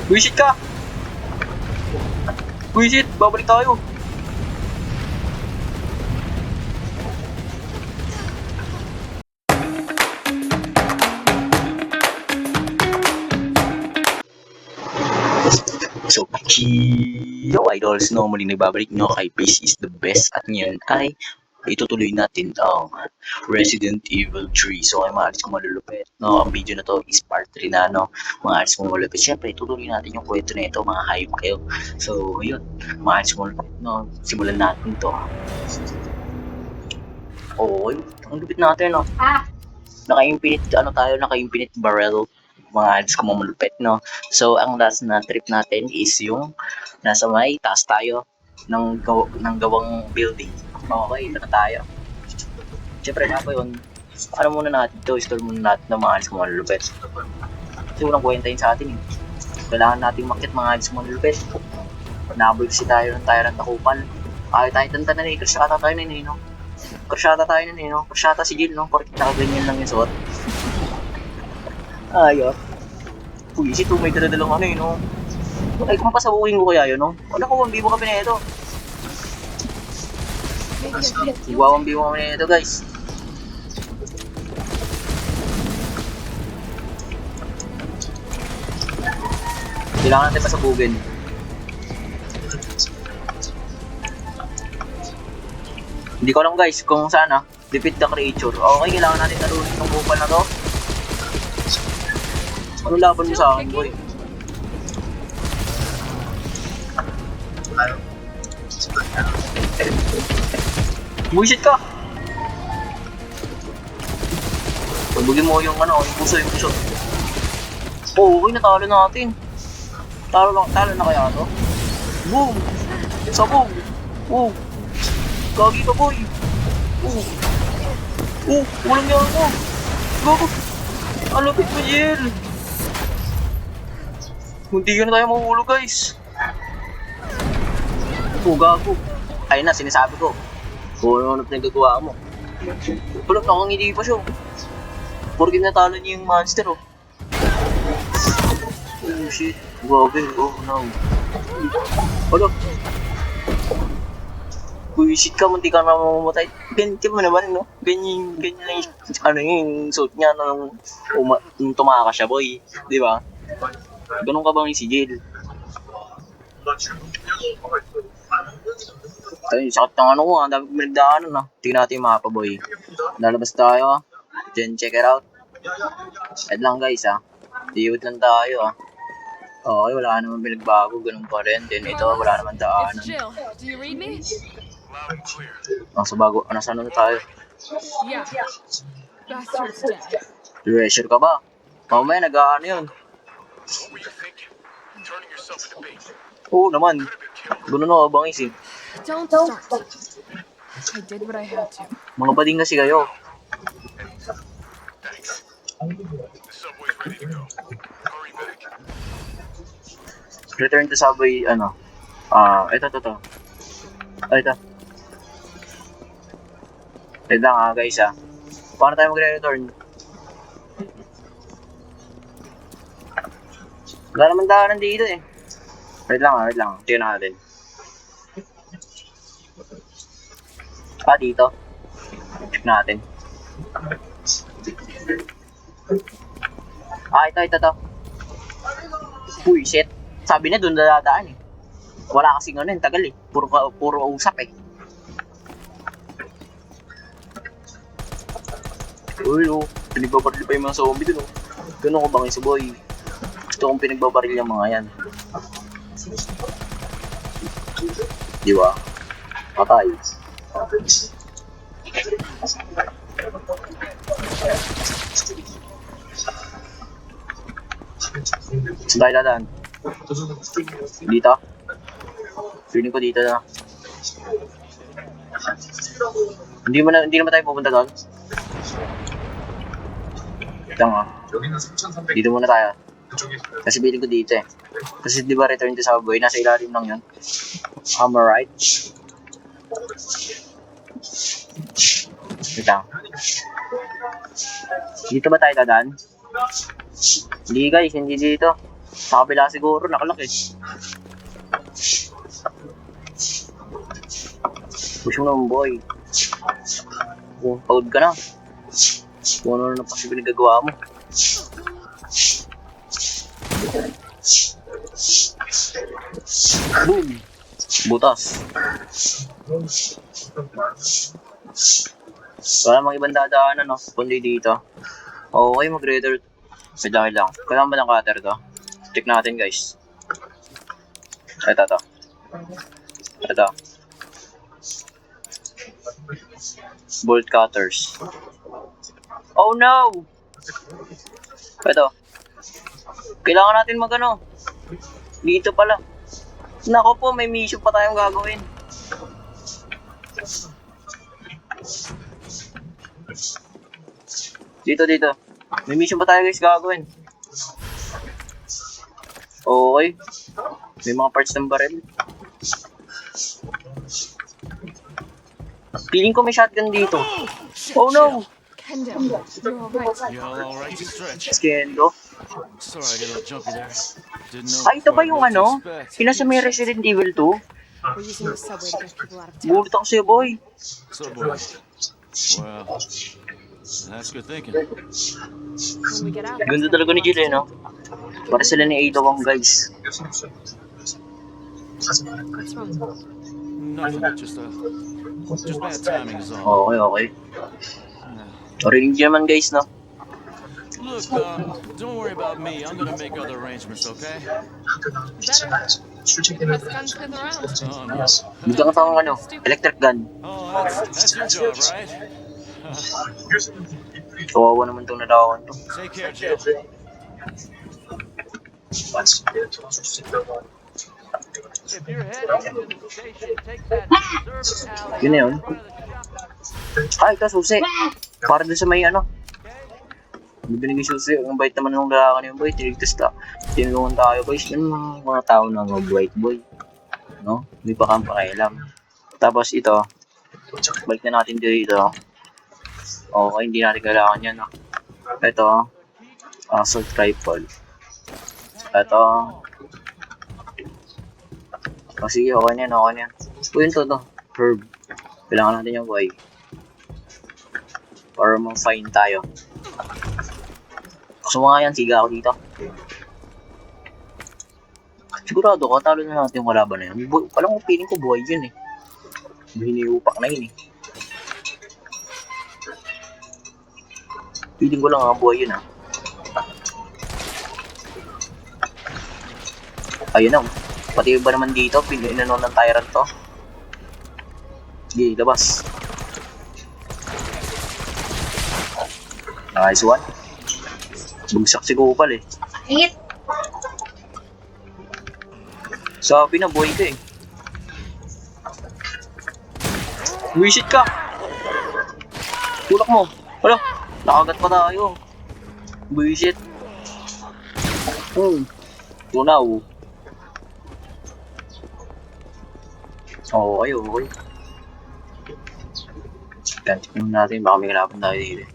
Buisit ka! Buisit! Babalik tayo! So, yo idols, no, muli nagbabalik nyo kay Peace is the best at ngayon ay itutuloy natin ang Resident Evil 3. So, ay mga alis kong malulupit, no, ang video na to is part 3 na, no, mga alis kong malulupit. Siyempre, itutuloy natin yung kwento na ito, mga hayop kayo. So, yun, mga alis kong malulupit, no, simulan natin to. Oo, ang lupit natin, no. Naka-infinite, naka-infinite barrel, mga ads ko malupit, no? So, ang last na trip natin is yung nasa may taas tayo ng gawang building. Okay, ito na tayo. Siyempre, nga po yun, ano muna natin ito, store muna natin ng mga ads ko malupit. Kasi walang kwenta yun sa atin, eh. Kailangan natin makit mga ads ko malupit. Naboy kasi tayo ng tyrant na kupal. Ay, tayo tantanan, eh. Kasyata tayo na, eh, no? Kasyata tayo na, eh, no? Kasyata si Jill, no? Porkit nakaganyan lang yung suot. Ayos. Uy, si may daladalang ano, eh, no? Ay, kung pasabuhin ko kaya yun, no? Wala ko, 1v1 kami na ito. Wow, 1v1 kami na ito, guys. Kailangan natin pasabugin. Hindi ko alam, guys, kung sana defeat the creature. Okay, kailangan natin nalunin itong kupal na to. Ano laban mo sa akin, boy? Buisit ka! Pabugin mo yung ano, yung puso, yung puso. Oo, okay, natalo natin. Talo na kaya to? Boom! Sabog! Oh! Gagi ka, boy! Oh! Oh! Walang niya ako! Go! Ang lupit mo, Jill! Munti ka na tayo mahuhulog, guys! Oh, gago! Ayun na, sinasabi ko. Kung ano pinagagawa mo. Wala, nakangiti pa siya. Porkit natalo niya yung monster, oh. Oh, shit. Grabe. Oh, no. Wala. Buisit ka, munti ka na mamamatay. Ganyan mo naman, no? Ganyan lang yung, ano yung suit niya nung tumakas siya, boy. Di ba? Ganun ka bang si Jill? Ay, sakit ng ano ko, ang dami kong pinagdaanan, no? Tingnan natin yung mapa, boy. Lalabas tayo, then check it out. Head lang, guys, ha? Diwit lang tayo, ha? Okay, wala naman pinagbago, ganun pa rin. Then ito, wala naman daanan. Do you read me? So bago, saan na tayo? Yeah. Bastard's dead. Treasure ka ba? Mamaya nag-aano yun. Oo naman. Ganun ako bangis eh. Don't start. I did what I had to. Mga bading kasi kayo. Return to subway, ano? Ito. Ito. Wait lang guys Paano tayo magre-return? Wala naman daanan dito eh. Wait lang. Tingnan natin. Dito. Check natin. Ito. Uy, shit. Sabi na doon dadaan eh. Wala kasing ano yun, tagal eh. Puro usap eh. Uy, pinagbabaril pa yung mga zombie dun, oh. Ganun ko bang isa, boy? Gusto kong pinagbabaril yung mga yan. Di ba? Patay. Saan tayo dadaan? Dito? Feeling ko dito na. Hindi naman tayo pupunta doon. Dito muna tayo. Kasi feeling ko dito eh. Kasi di ba return to subway, nasa ilalim lang yun. Am I right? Wait lang. Dito ba tayo dadaan? Hindi guys, hindi dito. Sa kabila siguro, nakalaki. Push mo naman, boy. Oh, pagod ka na. Kung ano na kasi pinagagawa mo. Boom! Butas. Wala mang ibang dadaanan, no? Kundi dito. Okay, mag-reader. Wait lang. Kailangan ba ng cutter to? Check natin, guys. Ito. Bolt cutters. Oh no! Ito. Kailangan natin magano. Dito pala. Nako po, may mission pa tayong gagawin. Dito. May mission pa tayo guys gagawin. Okay. May mga parts ng barrel. Feeling ko may shotgun dito. Oh no! Kendo, you're alright. You all right to stretch? Skendo. Sorry, I got a little jumpy there. Didn't know Ay, ito ba quite yung what to ano? expect. Kina sa may Resident Evil 2? We're using the subway to get people out of town. Gulit ako sa'yo, boy. Subway. Well, that's good thinking. When we get out, Ganda talaga ni Jill, eh, no? Para sila ni Ada Wong, guys. What's wrong? Nothing, just bad timing is all. Okay. Narinig niyo naman, guys, no? Look, don't worry about me. I'm gonna make other arrangements, okay? Better. Best gunsmith around. Oh, no. Bigyan ka pang ano, electric gun. Oh, that's your job, right? Kawawa naman itong nalawan to. Take care, Jill. If you're heading to the station, take that service alley Yun na yun. in front of the shop. Ay, ito, susi. Para doon sa may ano. Bibinigay susi. Ang bait naman ng lalaki niyo, boy. Tinigtas ta. Tinulungan tayo, boys. Yun ang mga tao na mag-white boy. No? Hindi pa kang pakialam. Tapos ito. Balik na natin dito. Okay, hindi natin kailangan yan. No? Ito. Assault rifle. Ito. Sige, okay na yan. Uy, yun to. Herb. Kailangan natin yung Y. Para ma-fine tayo. Gusto mo nga yan, siga ako dito. Sigurado ka, talo na natin yung kalaban na yun. Palang feeling ko buhay yun eh. Hiniupak na yun eh. Feeling ko lang nga buhay yun ah. Ayun na. Pati ba naman dito, inanon ng tyrant to. Sige, labas. Nice one. Bugsak si Gopal eh. Hit! Sabi na, boy ka eh. Wisit ka! Tulak mo. Hala, nakagat pa tayo. Wisit. Tunaw. Okay. Gantik natin, baka may kalaban tayo dito.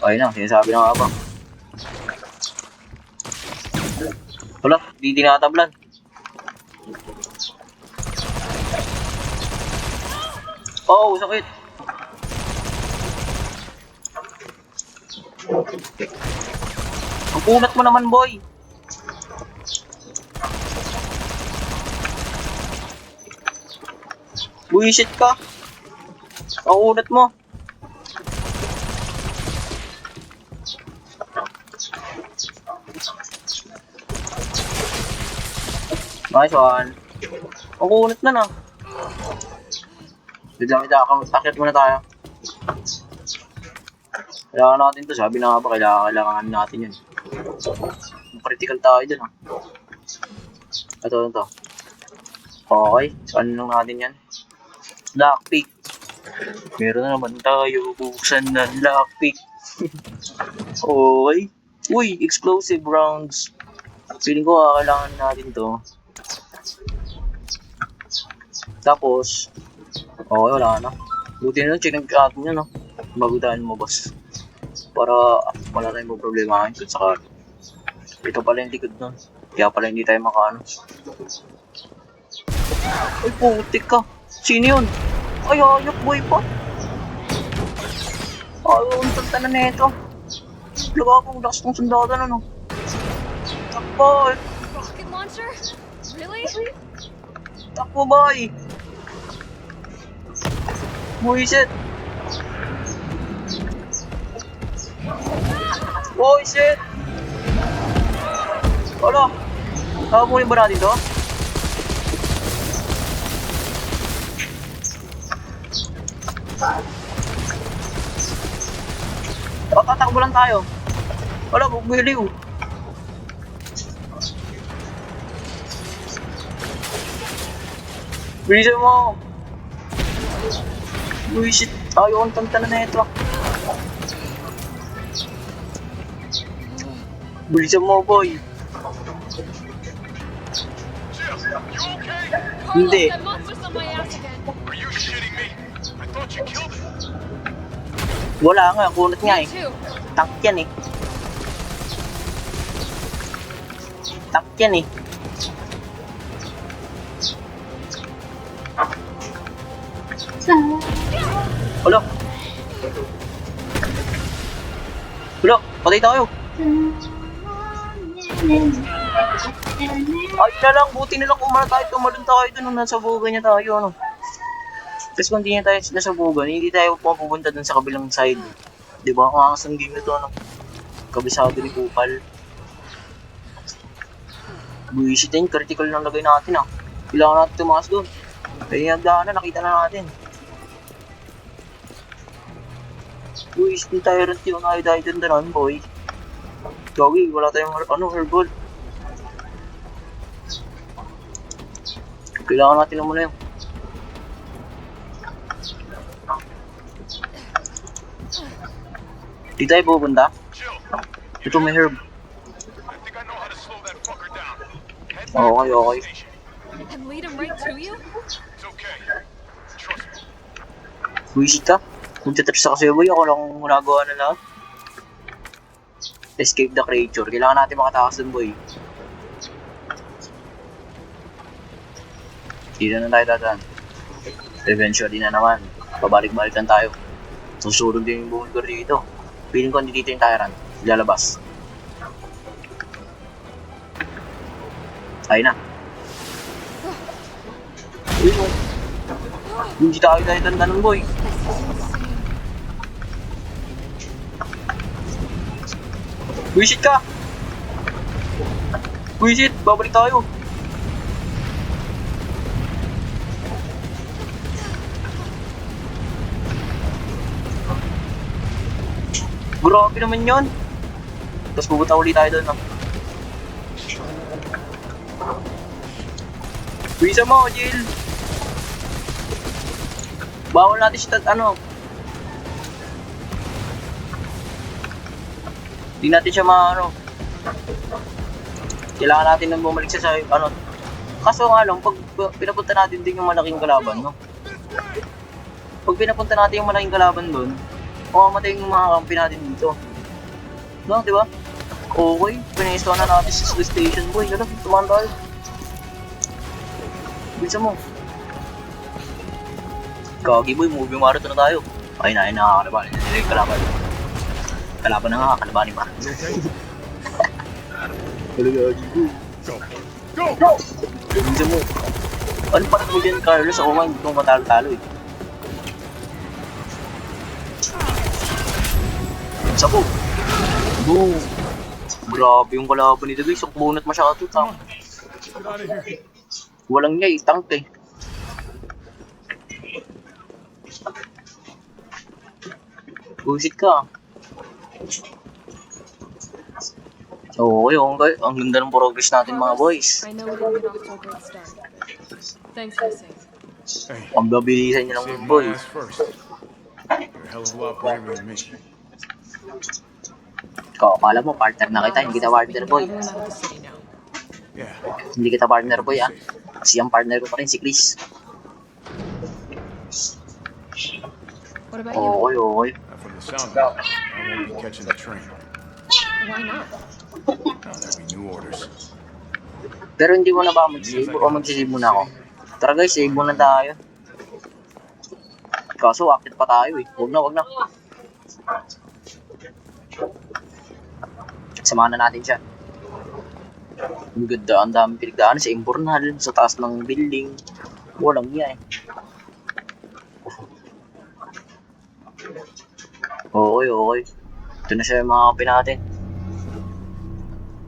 Okay na, sinasabi na nga ba. Wala, di tinatablan. Oh, sakit. Ang punat mo naman, boy. Buisit ka. Ang unat mo. Nice one. Ang unat na na. Biglang akit muna tayo. Kailangan natin to. Sabi na nga ba, kailangan natin yun. Critical tayo dun ha. Ito. Okay. So ano nung natin yan? Lockpick. Meron na naman tayo. Buksan na lockpick. Okay. Uy, explosive rounds. Feeling ko kailangan natin to. Tapos, okay, wala na. Buti na, check ng atin nyo, no? Bagudahan mo, boss. Para wala tayong problema kung saka ito pala yung likod nun. Kaya pala hindi tayo makaano. Ay, putik ka. Sino yun? Ay, ayok boy pa. Ay, ang tanta na neto. Laga akong lakas ng sundalo na, no? Takbo, eh. Rocket launcher? Really? Takbo, boy. Buisit. Buisit. Wala. Nakapunin ba natin to? Tatakbo lang tayo. Wala, bugbiliw. Bilisan mo. Buisit. Ayaw ang tantala na ito. Bilisan mo, boy. Hindi. That monster's on my ass again. Are you shitting me? I thought you killed it. Wala nga, kunat nga eh. Too. Tank yan eh. Tank yan eh. Wala. Wala, patay tayo. Ay na lang, buti na lang kumara tayo, tumalun tayo dun nung nasa buga niya tayo, ano. Tapos kung hindi niya tayo nasa buga, hindi tayo pupunta dun sa kabilang side. Diba, ang angas ng game na to, ano. Kabisado ni Kupal. Buisit din, critical lang lagay natin, ah. Kailangan natin tumakas dun. Kaya nagdaan na, nakita na natin. Buisit din tayo rin yung ayaw dun danan, boy. Gagi, wala tayong herbal. Kailangan natin na muna yun. Di tayo pupunta. Jill, Ito may herb. I think I know how to slow that fucker down. Head back Okay, to the okay. station. And lead him right to you? It's okay. Trust me. Buisit ka. Kung tatraps ka kasi boy, ako lang nagawa na lahat. Escape the creature. Kailangan natin makatakas dun, boy. Dito na tayo dadaan. Eventually na naman. Pabalik-balikan tayo. Susunod din yung bunker dito. Piling ko hindi dito yung Tyrant. Lalabas. Ayun na. Uy, oh. Hindi tayo tandanan, boy. Buisit ka! Buisit! Babalik tayo! Grabe naman yun! Tapos pupunta ulit tayo doon, no? Buisa mo, Jill! Bawal natin siya, Hindi natin siya kailangan natin nang bumalik siya sa, Kaso nga lang, pag pinapunta natin din yung malaking kalaban, no? Pag pinapunta natin yung malaking kalaban doon, mamamatay yung mga kampi natin dito. No, di ba? Okay, pinaistaw na natin sa station, boy. Ano, tumahan tayo. Bisa mo. Kagi, boy, movie marathon na tayo. Ay, nakakalaban. Hindi yung kalaban. Kalaban na nga, kalabanin pa. Kalagagi, boy. Go! Bisa mo. Ano pa mo dyan, Carlos? Ako nga, hindi ko matalo-talo eh. Sabo! Boom! Grabe yung kalaban nito guys, bunot masyado tank. Walang niya eh, tank eh. Bullshit ka. So, okay, ang ganda ng progress natin mga boys. I know we didn't get off to a great start. Thanks for the save. Hey, Ang babilisan niya saved ng my boy. ass first. You're a hell of a lot braver than me. Ikaw, akala mo partner na kita, hindi kita partner boy. Everyone out of the city now. Yeah. Hindi kita partner boy ah. Kasi ang partner ko pa rin si Chris. What about you? Okay. Now, from the sound of it, I won't be catching the train. Why not? Now there'll be new orders. Pero hindi mo na ba mag-save o mag-save muna ako? Tara guys, save muna tayo. Kaso akit pa tayo eh. Huwag na. Samahan na natin siya. Ang ganda, ang dami pinagdaan sa Imbornal, sa taas ng building. Walang iya eh. Okay. Ito na siya yung mga kape natin.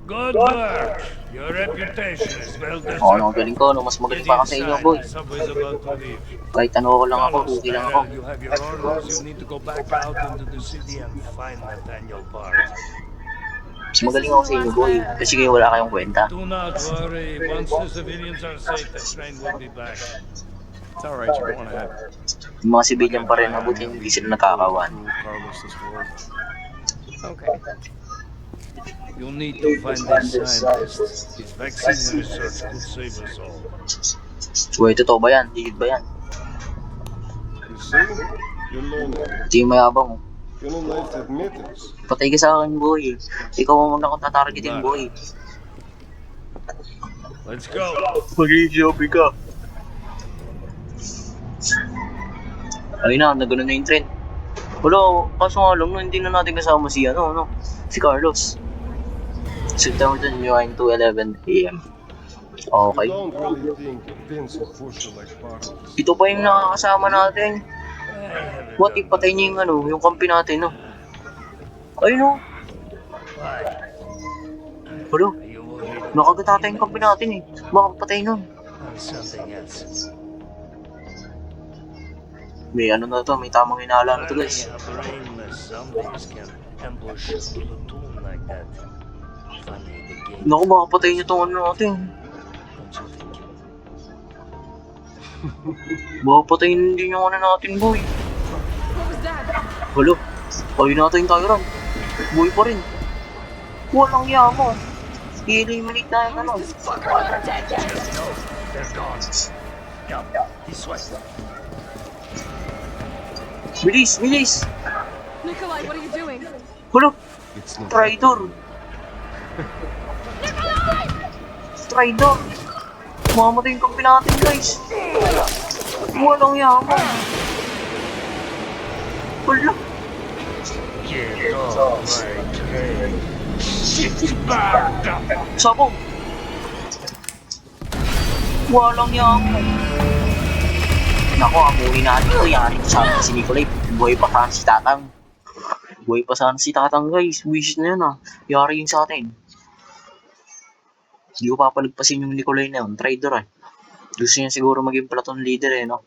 Good work. Your reputation is well deserved. Ano, galing ko, no? Mas magaling pa ako sa inyo, boy. The subway's about to leave. Kahit ano ko lang ako, Carlos, okay lang ako. Tyrell, you have your orders. You need to go back out into the city and find Nathaniel Park. Mas magaling ako sa inyo, boy. Kasi kayo wala kayong kwenta. Do not worry. Once the civilians are safe, the train will be back. It's alright, you're going ahead. Yung mga civilian pa rin, mabuti hindi sila nakakawan. Carlos' word. Okay. You need to find this scientist. His vaccine research could save us all. Uy, totoo ba yan? Digit ba yan? You see? You're learning. Ito yung mayabang, oh. You don't like to admit it. Patay ka sa akin, boy. Ikaw mo muna akong tatargetin, boy. Let's go. Mag-i-joby ka. Ayun na, nagano na yung trend. Wala, kaso nga lang, no, hindi na natin kasama si, si Carlos. September 29 to 11 AM. Okay. You don't really think Vince will push you like part of this. Ito pa yung nakakasama natin. What if patay niya yung yung kampi natin, no? Ayun, no? Wala, You worried nakagatata yung kampi natin, eh. Baka patay nun. about something else? May na to, may tamang hinala na to, guys. A brainless zombies can ambush a platoon like that. Funny the game, Naku, baka patay niyo tong natin. don't you think? Baka patayin din yung natin, boy. What was that? Wala, ayun natin yung Tyron. Buhay pa rin. Walang yamo. I-eliminate na yung They're gone. This way. Bilis! Nikolai, what are you doing? Wala, It's not. traitor! Traitor! Mamatay yung kampi natin, guys. Walang yamo. Wala. Get off my train. Sabog! Walang yamo. Naku, amuhin natin ito. Yari ko sana si Nikolai. Buhay pa sana si Tatang. Buhay pa sana si Tatang, guys. Wish na yun, ah. Yari yun sa atin. Hindi ko papalagpasin yung Nikolai na yun. Traitor, eh. Gusto niya siguro maging platoon leader, eh, no?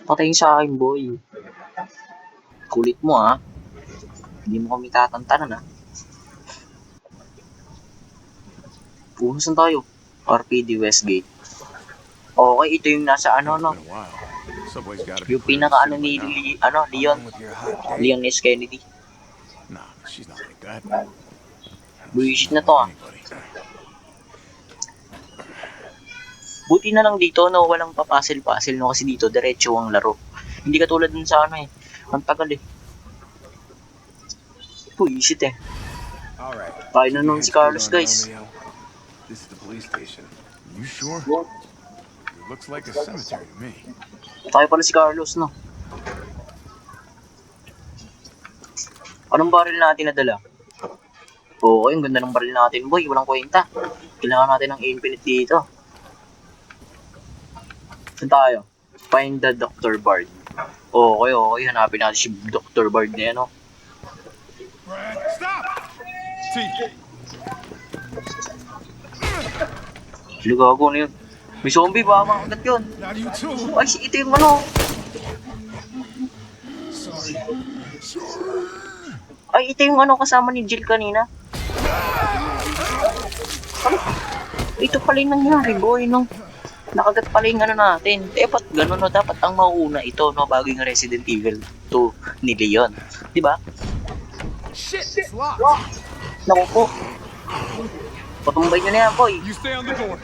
Patayin sa akin, boy. Kulit mo, ah. Hindi mo kami tatantanan, ah. Punasan tayo. RPD Westgate. Okay, ito yung nasa no? Been a while. Subway's gotta be Yung clear pinaka soon ni by now. Leon. With your hot date? Leon S. Kennedy. Nah, she's not like that. Buisit na to, ah. Anybody. Buti na lang dito, no, walang papasil-pasil, no, kasi dito, diretso ang laro. Hindi katulad dun sa eh. Ang tagal, eh. Buisit, eh. Alright. Tayo na nun si Carlos, guys. This is the police station. You sure? It looks like a cemetery to me. Tayo pala si Carlos, no. Anong baril natin nadala? Oo, yung ganda ng baril natin, boy. Walang kwenta. Kailangan natin ng infinite dito. Saan tayo? Find the Dr. Bard. Okay. Hanapin natin si Dr. Bard na yan, no. Stop! T. Lugago na yun. May zombie, baka makagat yun. Not you too. Ay, ito yung ano. Ay, ito yung kasama ni Jill kanina. Ano? Ito pala yung nangyari, boy, no? Nakagat pala yung natin. Dapat ganun, no? Dapat ang mauuna ito, no? Bago yung Resident Evil 2 ni Leon. Diba? Shit, it's locked. Naku po. Patumbay nyo na yan, boy. You stay on the door.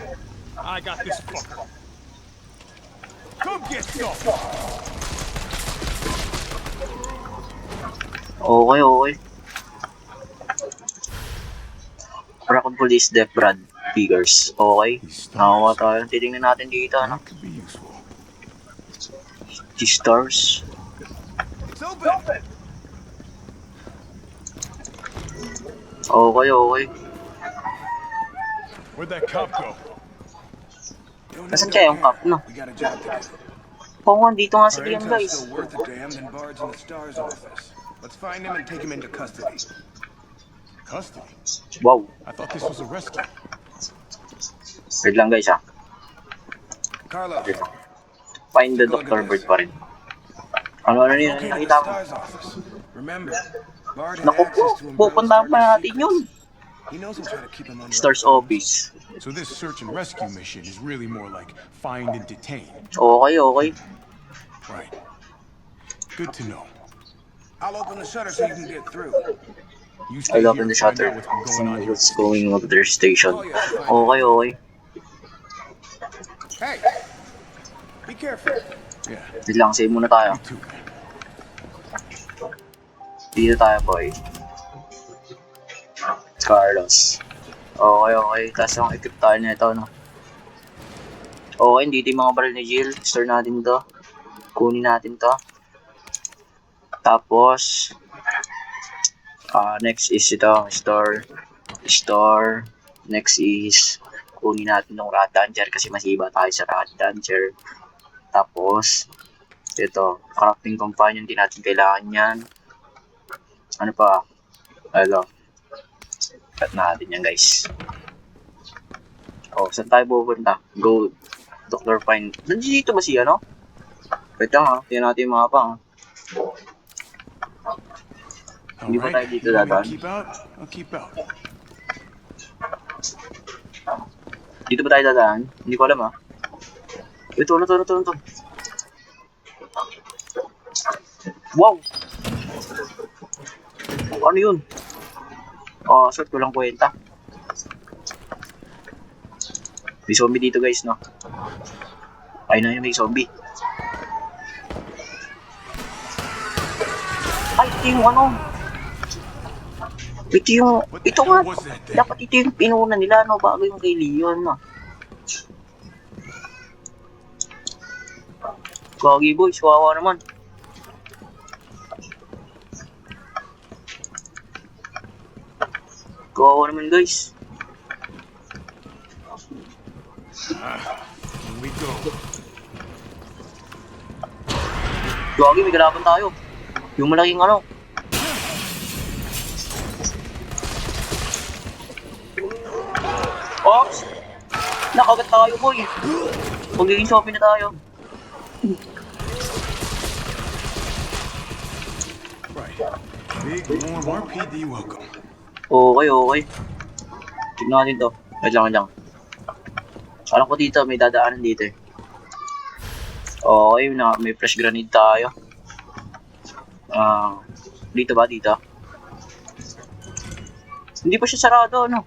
I got this fucker. Come get some. Okay. Raccoon Police Def Brad. Figures. Okay. These Nakakuha stars. tayo. Titingnan natin dito, ano? That could be useful. These stars. It's open! Okay, okay. Where'd that cop go? Nasaan kaya yung cup, no? We got a job to do. Oo nga, dito nga si Our Liam, intel's guys. still worth a damn than Bard's in the STARS office. Let's find him and take him into custody. Custody? Wow. I thought this was a rescue. Wait lang, guys, ah. Carlos, Find the Dr. Bird pa rin. Ano yun? located the Nakita mo? STARS office. Remember, Bard had Naku po, access to Umbrella's pupuntahan pa darkest natin yun. secrets. He knows we'll try to keep him under Stars our thumbs. office. So this search and rescue mission is really more like find and detain. Okay, okay. Right. Good to know. I'll open the shutter so you can get through. You stay I'll here open the and find shutter. out what's been going See on here. what's going on with their station. Oh, yeah, fine. Okay, okay. Hey, be careful. Yeah, Wait lang, save muna tayo. you too, man. Dito tayo, boy. Carlos. Okay, okay. Tapos ang equip tayo nito, no? Okay, dito yung mga baril ni Jill. Store natin to. Kunin natin to. Tapos, next is ito. Store. Next is, kunin natin ng rat launcher kasi masiba tayo sa rat launcher. Tapos, ito. Crafting companion, din natin kailangan yan. Ano pa? Hello. Cut natin yan, guys. Oh, saan tayo pupunta? Go. Dr. Pine. Nandito ba siya, no? Wait lang, ha. Tingnan natin yung mapa, ha. Hindi ba tayo Alright, dito you want me to dadaan? keep out? I'll keep out. Dito ba tayo dadaan? Hindi ko alam, ha. Ito. Wow! Ano yun? Short ko lang kwenta. May zombie dito, guys, no? Ayun na yun, may zombie. Ay, ito yung ano? Ito nga. was that thing? Dapat ito yung pinuna nila, no? Bago yung kay Leon, no? Gagi, boys. Wawa naman. Kawawa naman, guys. Here we go. Gagi, may galaban tayo. Yung malaking ano. Ops! Nakagat tayo, boy. Magiging shopping na tayo. Right. Big, warm RPD welcome. Okay. Tignan natin to. Wait lang. Alam ko dito, may dadaanan dito eh. Okay, may fresh grenade tayo. Dito ba? Dito? Hindi pa siya sarado, ano?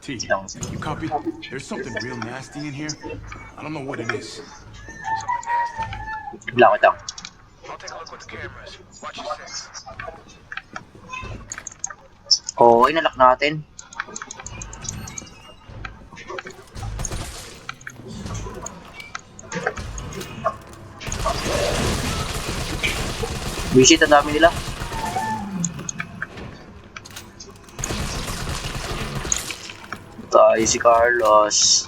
T, you copy? There's something real nasty in here. I don't know what it is. Lang. I'll take a look with the cameras. Watch your six. Okay, nalak natin. Visit, ang dami nila. Tayo si Carlos.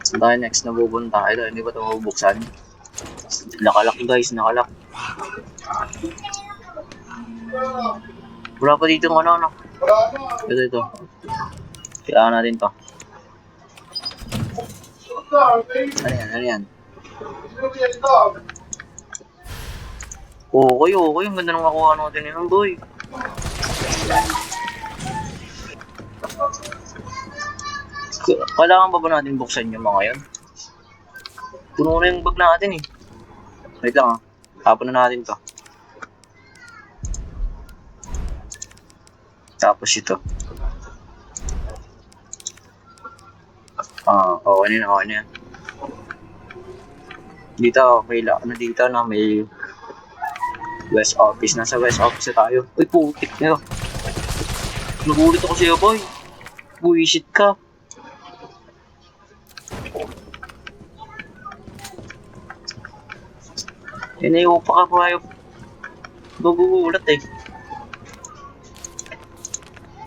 Saan tayo next na pupunta? Ito, hindi ba ito mabubuksan? Nakalak, guys, nakalak. Wala pa dito ng ano. Ito. Kailangan natin to. Ano yan? Okay. Ang ganda nung makuha natin yun, boy. Kailangan ba natin buksan yung mga yan? Puno na yung bag natin eh. Wait lang, tapon na natin to. Tapos ito. Okay na yan. Dito, may West Office. Nasa West Office na tayo. Uy, putik nyo. Nagulit ako sa'yo, boy. Buwisit ka. Tinayo pa ka pa yung magugulat eh.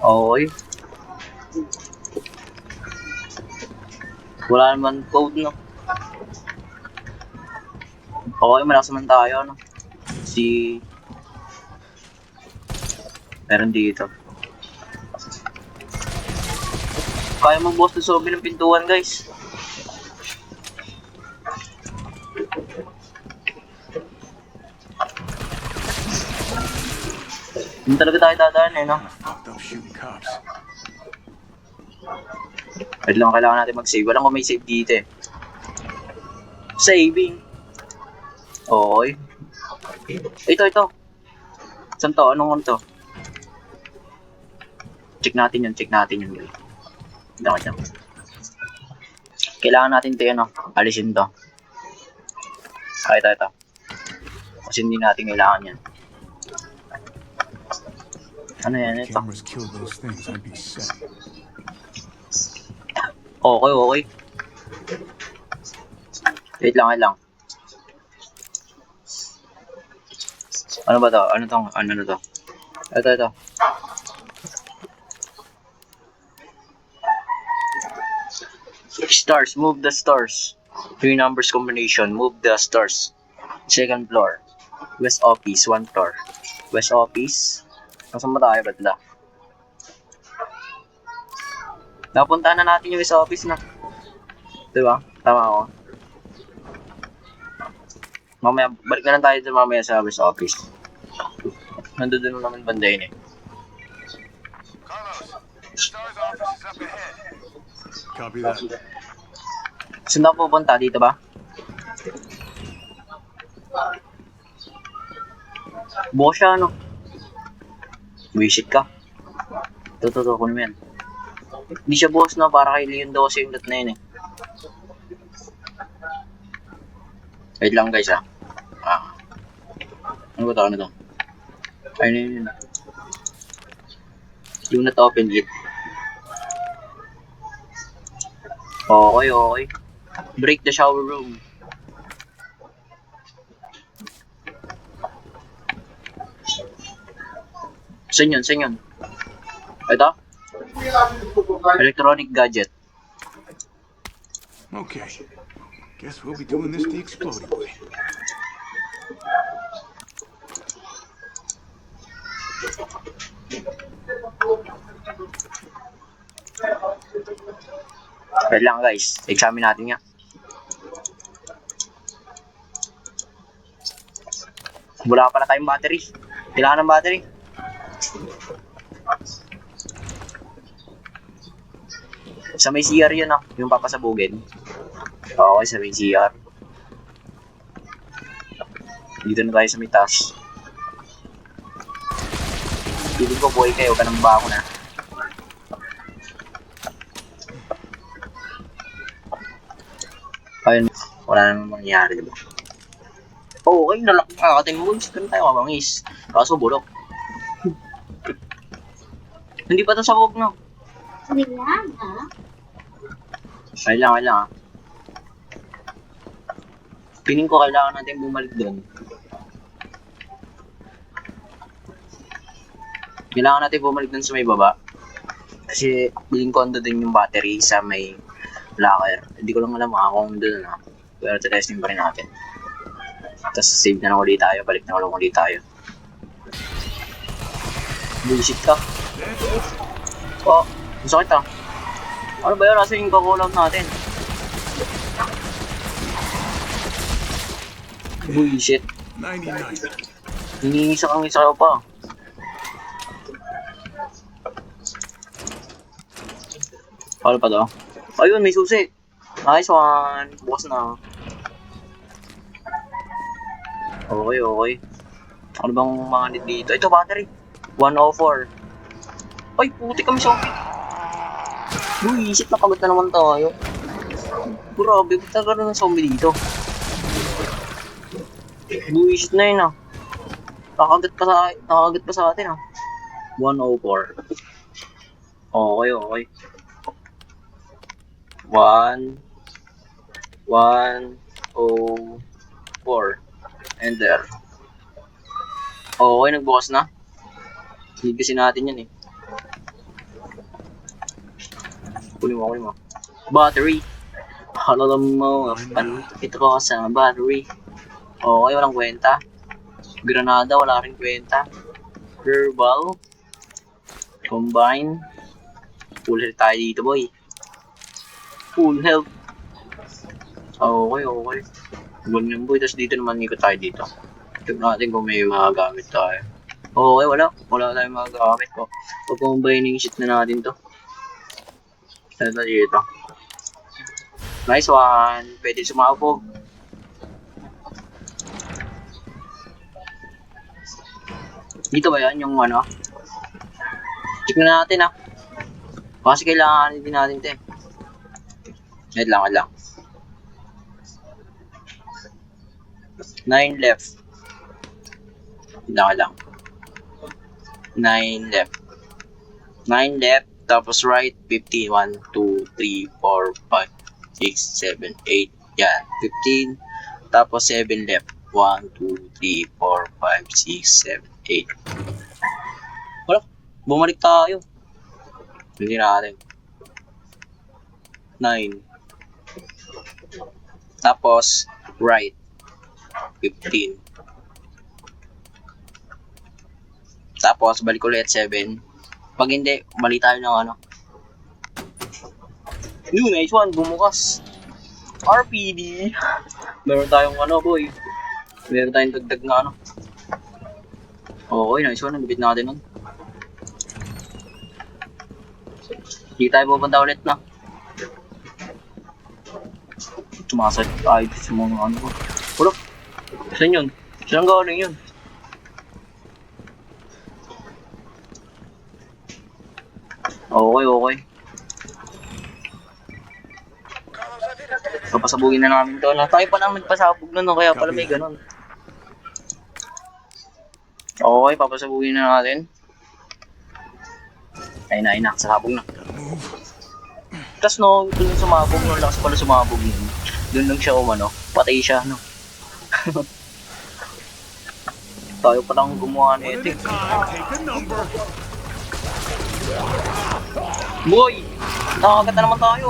Okay. Wala naman code, no? Okay, malakas naman tayo, no? Meron dito. Kaya mag-boss na sobi ng pintuan, guys. Hindi talaga tayo dadaan, eh, no? Fucked up shooting cops. Wait lang, kailangan natin mag-save. Walang kung may save dito, eh. Saving. Okay. Ito. Saan to? Anong to? Check natin yun, guys. Ito. Kailangan natin ito, ano, alisin to. Ito. Kasi hindi natin kailangan yan. Ano yan, ito? Cameras killed those things, I'd be set. Okay. Wait lang. Ano ba to? Ano to? Ito. Stars, move the stars. 3 numbers combination, move the stars. Second floor. West office, 1 floor. West office. Nasaan ba tayo? Ba't la? Napuntahan na natin yung West office na. Diba? Tama ako. Mamaya, balik na lang tayo dun mamaya sa West office. Nandun naman banda yun eh. Carlos, Star's office is up ahead. Copy that. Saan na pupunta? Dito ba? Bukas siya, ano? Wisit ka. Ito, kunin mo yan. Hindi siya bukas na, para kay Leon 12 yung lot na yun eh. Wait lang guys ah. Ano ba ito? Ano to? Ayun. Do not open it. Okay. Break the shower room. Saan yun? Ito? Electronic gadget. Okay. Guess we'll be doing this the exploding way. Wait lang guys, examine natin nga. Wala pala tayong battery. Kailangan ng battery. Sa may CR yun ah, yung papasabugin. Okay, sa may CR. Dito na tayo sa may taas. Piling ko buhay kayo, ka ng bako na. Ayun, wala namang mangyari, diba? Okay, nalaki kakating mo. Ganun tayo kabangis. Kaso bulok. Hindi pa ito sabog, no? Kailangan ah. Piling ko kailangan natin bumalik doon. Kailangan natin bumalik doon sa may baba. Kasi piling ko ando din yung battery sa may locker. Hindi ko lang alam kung doon na. Pero testing pa rin natin. Tapos save na lang ulit tayo. Balik na lang ulit tayo. Bullshit ka. Oh, masakit ah. Ano ba yun? Nasa yung kakulang natin? Bullshit. 99. Hiningisa kang isa pa. Paano pa to? Ayun, may susi. Nice one. Bukas na. Okay. Ano bang mga need dito? Ito, battery. 104. Ay, puti kami sa office. Buisit, nakagat na naman tayo. Grabe, ba't nagkaroon ng zombie dito? Buisit na yun ah. Nakagat pa sa atin ah. 104. Okay, okay. 1, 1, 0, 4. Enter. Okay, nagbukas na. Hindi kasi natin yan eh. Kunin mo. Battery. Alam mo, ito ko sa battery. Okay, walang kwenta. Granada, wala rin kwenta. Herbal. Combine. Full health tayo dito, boy. Full health. Okay. Ganyan, boy. Tapos dito naman ikot tayo dito. Check natin kung may magagamit tayo. Okay, wala. Wala tayong magagamit ko. Pag-combining shit na natin to. Ito dito. Nice one. Pwede sumabog. Dito ba yan yung ano? Check na natin ah. Kasi kailangan din natin ito eh. Wait lang. 9 left. Wait lang. 9 left. 9 left. Tapos right, 50. 1, 2, 3, 4, 5, 6, 7, 8. Yan, 15. Tapos 7 left. 1, 2, 3, 4, 5, 6, 7, 8. Wala, bumalik tayo. Hindi natin. 9. Tapos right, 15. Tapos balik ulit 7. Pag hindi, mali tayo ng ano. Nice one, bumukas. RPD. Meron tayong ano, boy. Meron tayong dagdag na ano. Okay, nice one. Nagabit natin nun. Hindi tayo pupunta ulit na. Sumasad tayo sa mga ano ko. Wala. Saan yun? Saan galing yun? Okay. Papasabugin na namin to. Tayo pa naman pasabog nun, no? Kaya pala may ganun. Okay, papasabugin na natin. Ay na, sabog na. Tapos no, doon sumabog, no, lakas pala sumabog yun. Doon lang siya umano, patay siya, no. Tayo pa lang gumawa na ito. Boy! Nakakagat na naman tayo.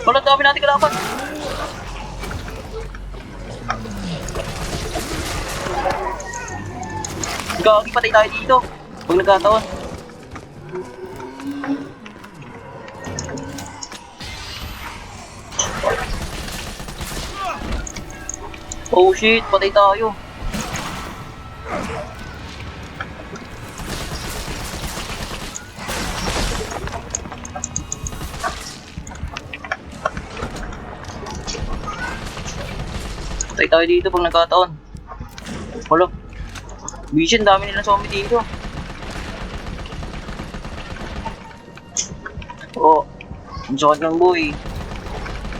Wala, dami natin kalaban. Gagi, patay tayo dito. Pag nagkataon. Oh shit, patay tayo. Patay tayo dito pag nagkataon. Wala. Vision, dami nilang zombie dito. Oh, ang sakit ng boy.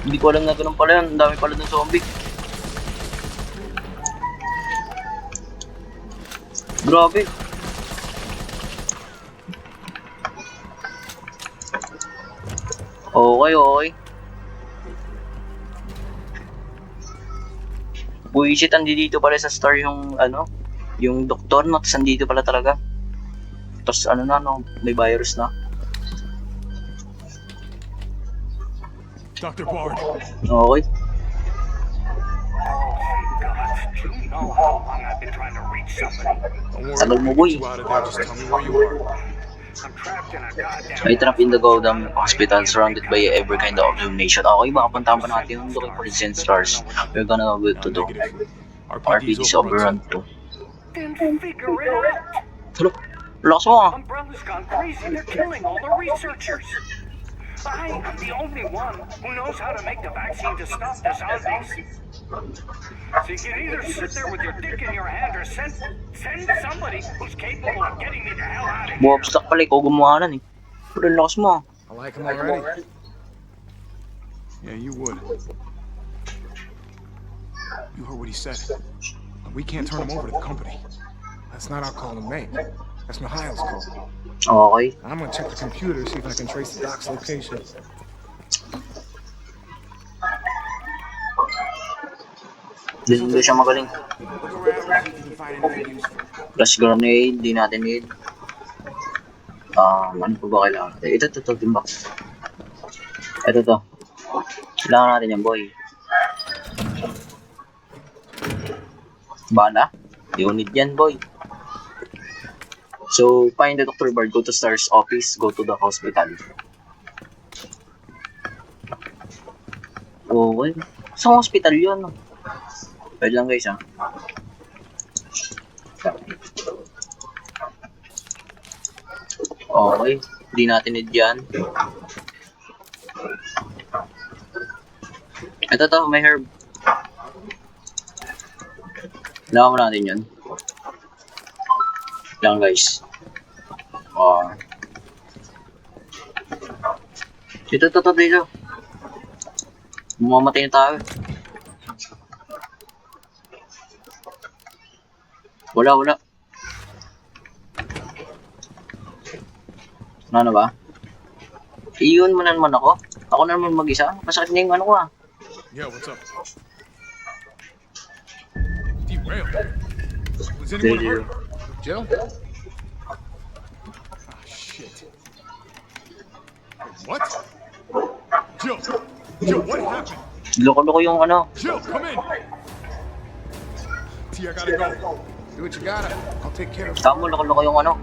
Hindi ko alam na ganun pala yan. Ang dami pala ng zombie. Grabe. Okay. Buisit, andito pala sa star yung ano, yung doktor, no? Tapos andito pala talaga. Tapos ano na, no? May virus na. Dr. Bard. Okay. Tagal mo, boy. I trapped in the Gotham Hospital, surrounded by every kind of illumination. Okay, baka puntahan pa natin yung looking for the Zen Stars. We're gonna know what to do. RPD is overrun too. Then figure it out. Hello? Lakas mo ah. Umbrella's gone crazy. They're killing all the researchers. I am the only one who knows how to make the vaccine to stop the zombies. So you can either sit there with your dick in your hand or send somebody who's capable of getting me the hell out of here. Buwabstak pala, ikaw gumawa nun eh. Pero lakas mo ah. I like him already. Yeah, you would. You heard what he said. We can't turn him over to the company. That's not our call to make. That's Mikhail's call. Okay. I'm gonna check the computer, see if I can trace the doc's location. Doon siya magaling. Look around, see if you can find anything useful. Flash grenade, di natin need. Ano pa ba kailangan natin? Ito, timbak. Ito to. Kailangan natin yan, boy. Bala? Di ko need yan, boy. So, find the Dr. Bard, go to Star's office, go to the hospital. Okay. Sa hospital yun. Wait lang guys, ha. Okay. Hindi natin need yan. Ito to, may herb. Kailangan mo natin yun. Lang guys. Dito. Mamamatay na tayo. Wala. Ano ba? Iyon mo na naman ako. Ako na naman mag-isa. Masakit na yung ano ko ah. Yo, what's up? Derailed. Was anyone hurt? Jill? Ah, shit. What? Jill, what happened? Loko-loko yung ano. Jill, come in. T, I gotta go. Do what you gotta. I'll take care of it. Tama mo, loko-loko yung ano.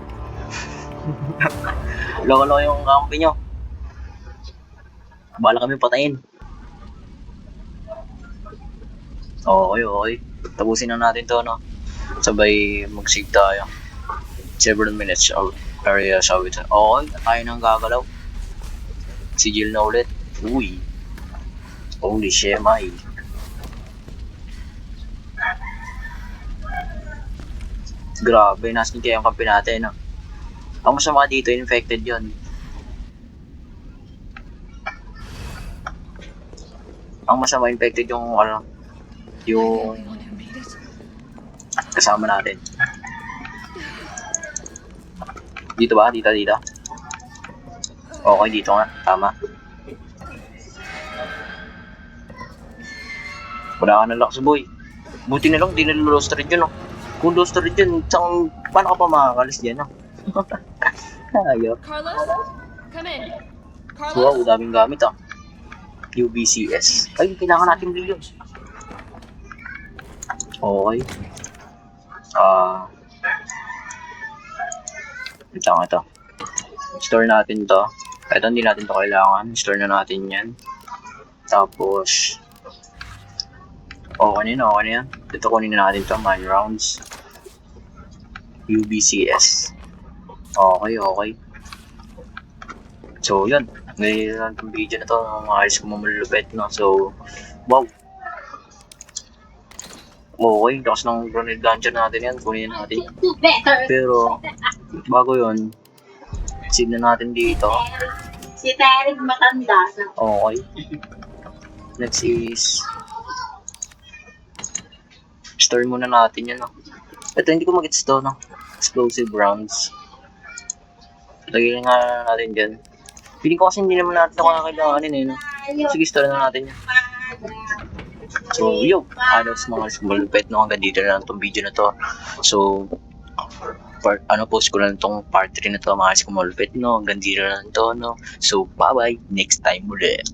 Loko-loko yung kampi nyo. Bala kami patayin. Okay. Tapusin na natin to, no? Sabay mag-save tayo. Several minutes of area sabi ito. Okay, tayo nang gagalaw. Si Jill na ulit. Uy. Holy shit, my. Grabe, nasaan kaya yung kampi natin, no? Ang masama dito, infected yon. Ang masama, infected yung, ano, yung One who made it. kasama natin. Dito ba? Dito. Okay, dito nga. Tama. Wala ka na lakas, boy. Buti na lang, di nalolost rin yun, no? Kung lost rin yun, paano ka pa makakalis dyan, no? Ayop. Carlos? Come in. Wow, Carlos? daming gamit, ah. UBCS. Ay, kailangan natin billion. Okay. Ito. Store natin to. Ito, hindi natin to kailangan. Store na natin yan. Tapos, okay na yan. Ito, kunin na natin to. Man rounds. UBCS. Okay. So, yun. Ngayon lang itong video na to. Mga ayos ko mamalupit, no? So, wow. Okay, lakas ng grenade launcher natin yan. Kunin natin. Pero, bago yun, save na natin dito. Si Tarek matanda na. Okay. Next is, store muna natin yan, no? Ito, hindi ko mag-gets to, no? Explosive rounds. Lagyan nga natin dyan. Feeling ko kasi hindi naman natin ako nakakailanganin, eh, no? Sige, store na natin yan. So, halos mga malupit, no? Hanggang dito na lang itong video na to. So, post ko lang itong part 3 na to, mga malupit, no? Hanggang dito na lang to, no? So, bye-bye. Next time ulit.